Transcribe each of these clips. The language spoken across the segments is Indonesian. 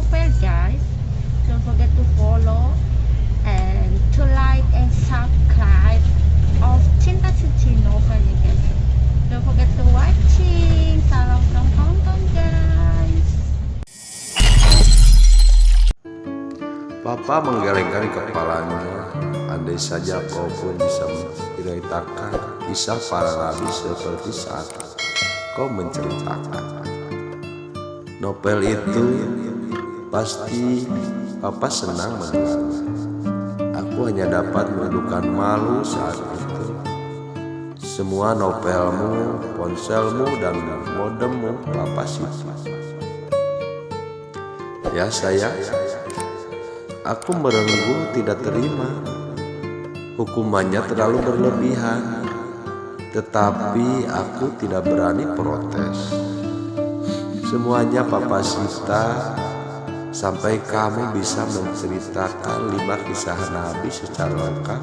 novel, guys. Don't forget to follow and to like and subscribe of Cinta Suci Novel ya guys. Don't forget to watching. Salam from Hong Kong, guys. Papa menggelengkan kepalanya. Andai saja kau pun bisa menceritakan kisah para nabi seperti saat kau menceritakan novel itu, pasti Papa senang mendengarnya. Aku hanya dapat menundukkan malu saat itu. Semua novelmu, ponselmu, dan modemmu Papa simpan. Ya sayang, aku merenggu tidak terima. Hukumannya terlalu berlebihan, tetapi aku tidak berani protes. Semuanya Papa sita sampai kamu bisa menceritakan 5 kisah Nabi secara lengkap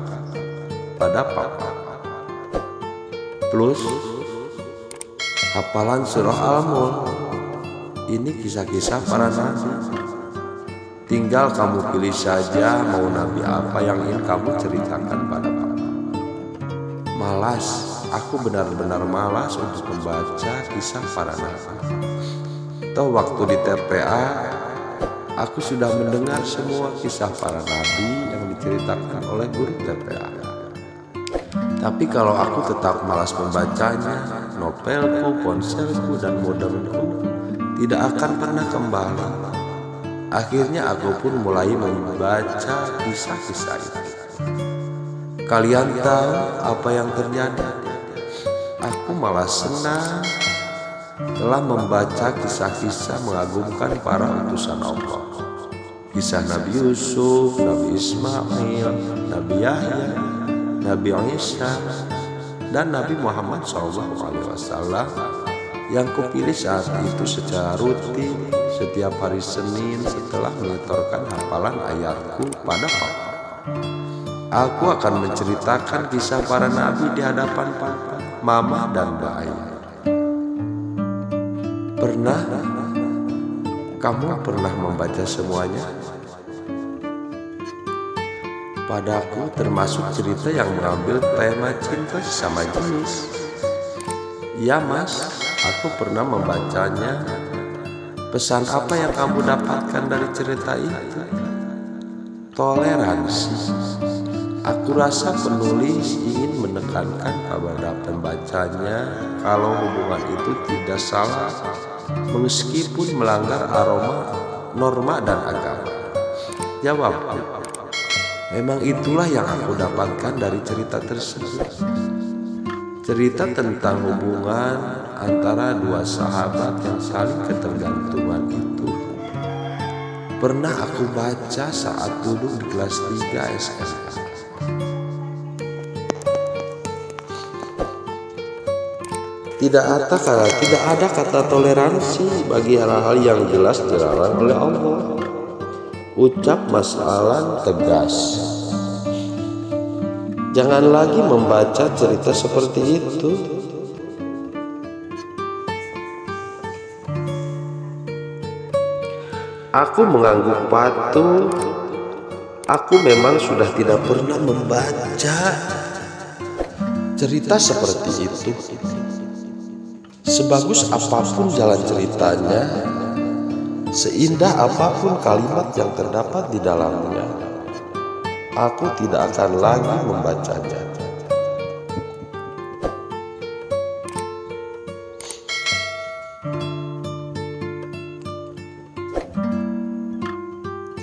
pada Papa. Plus hafalan surah Al-Mulk. Ini kisah-kisah para nabi. Tinggal kamu pilih saja mau nabi apa yang ingin kamu ceritakan pada Papa. Malas, aku benar-benar malas untuk membaca kisah para nabi. Toh waktu di TPA, aku sudah mendengar semua kisah para nabi yang diceritakan oleh guru TPA. Tapi kalau aku tetap malas membacanya, novelku, ponselku, dan modemku tidak akan pernah kembali. Akhirnya aku pun mulai membaca kisah-kisah itu. Kalian tahu apa yang terjadi? Aku malah senang telah membaca kisah-kisah mengagumkan para utusan Allah. Kisah Nabi Yusuf, Nabi Ismail, Nabi Yahya, Nabi Isa, dan Nabi Muhammad SAW yang kupilih saat itu secara rutin setiap hari Senin setelah menyetorkan hafalan ayatku pada Papa. Aku akan menceritakan kisah para nabi di hadapan Papa, Mama, dan Ayah. Kamu pernah membaca semuanya? Padaku termasuk cerita yang mengambil tema cinta sesama jenis. Ya Mas, aku pernah membacanya. Pesan apa yang kamu dapatkan dari cerita itu? Toleransi. Aku rasa penulis ingin menekankan kepada pembacanya kalau hubungan itu tidak salah meskipun melanggar norma dan agama. Jawabku, memang itulah yang aku dapatkan dari cerita tersebut. Cerita tentang hubungan antara 2 sahabat yang saling ketergantungan itu pernah aku baca saat duduk di kelas 3 SMA. Tidak ada kata toleransi bagi hal-hal yang jelas dilarang oleh Allah. Ucap Mas Alan tegas. Jangan lagi membaca cerita seperti itu. Aku mengangguk patuh. Aku memang sudah tidak pernah membaca cerita seperti itu. Sebagus apapun jalan ceritanya, seindah apapun kalimat yang terdapat di dalamnya, aku tidak akan lagi membacanya.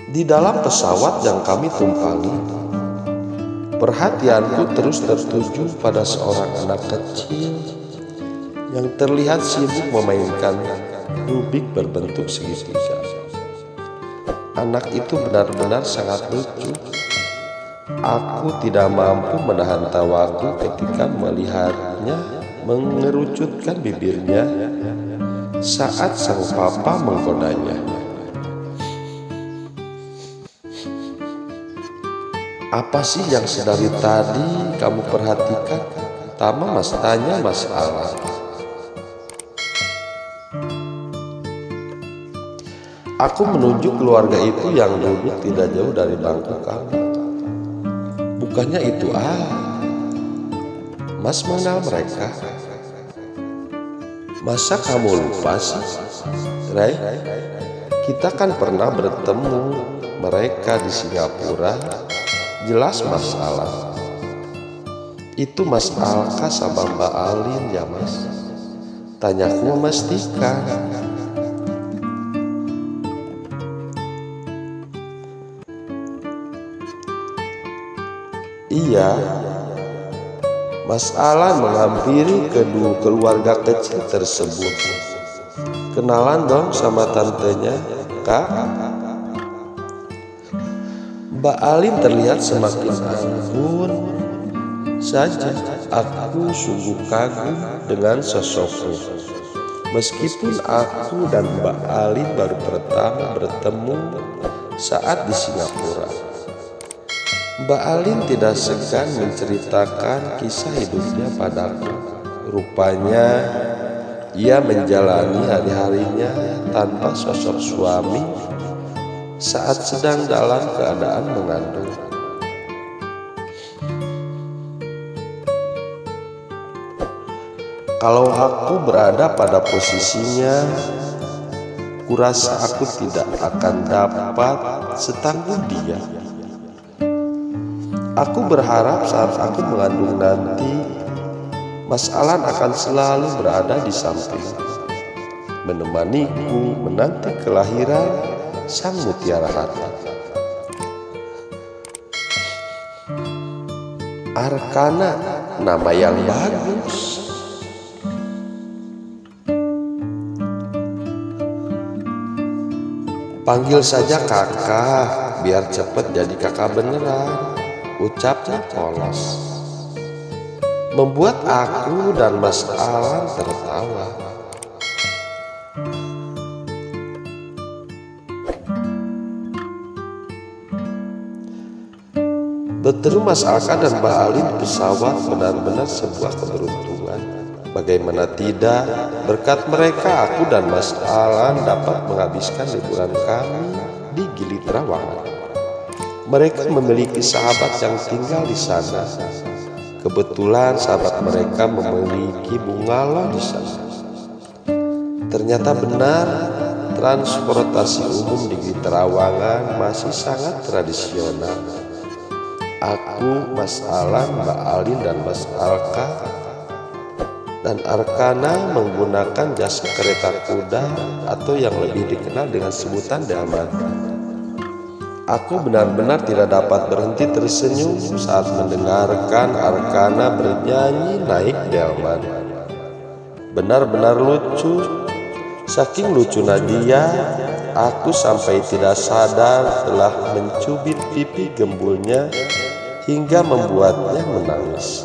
Di dalam pesawat yang kami tumpangi, perhatianku terus tertuju pada seorang anak kecil yang terlihat sibuk memainkan Rubik berbentuk segitiga. Anak itu benar-benar sangat lucu. Aku tidak mampu menahan tawaku ketika melihatnya mengerucutkan bibirnya saat sang papa menggodanya. Apa sih yang sedari tadi kamu perhatikan? Tama Mas tanya Mas Alan. Aku menuju keluarga itu yang duduk tidak jauh dari bangku kami. Bukannya itu Mas mengenal mereka? Masa kamu lupa sih, Ray? Kita kan pernah bertemu mereka di Singapura. Jelas Mas Alan. Itu Mas Alka sama Mbak Alin ya Mas? Tanyaku memastikan. Iya, Mas Alan menghampiri kedua keluarga kecil tersebut. Kenalan dong sama tantenya, Kak. Mbak Alin terlihat semakin anggun saja. Aku sungguh kagum dengan sosoknya. Meskipun aku dan Mbak Alin baru pertama bertemu saat di Singapura. Mbak Alin tidak segan menceritakan kisah hidupnya padaku. Rupanya ia menjalani hari-harinya tanpa sosok suami saat sedang dalam keadaan mengandung. Kalau aku berada pada posisinya, kurasa aku tidak akan dapat setangguh dia. Aku berharap saat aku mengandung nanti, Mas Alan akan selalu berada di samping, menemaniku menanti kelahiran sang mutiara hati. Arkana, nama yang bagus. Panggil saja kakak, biar cepet jadi kakak beneran. Ucapnya polos, membuat aku dan Mas Alan tertawa. Bertemu Mas Alka dan Mbak Alin di pesawat benar-benar sebuah keberuntungan. Bagaimana tidak, berkat mereka aku dan Mas Alan dapat menghabiskan liburan kami di Gili Trawangan. Mereka memiliki sahabat yang tinggal di sana. Kebetulan sahabat mereka memiliki bungalow di sana. Ternyata benar, transportasi umum di Gili Trawangan masih sangat tradisional. Aku, Mas Alan, Mbak Alin, dan Mas Alka dan Arkana menggunakan jasa kereta kuda atau yang lebih dikenal dengan sebutan delman. Aku benar-benar tidak dapat berhenti tersenyum saat mendengarkan Arkana bernyanyi naik delman. Benar-benar lucu. Saking lucunya dia, aku sampai tidak sadar telah mencubit pipi gembulnya hingga membuatnya menangis.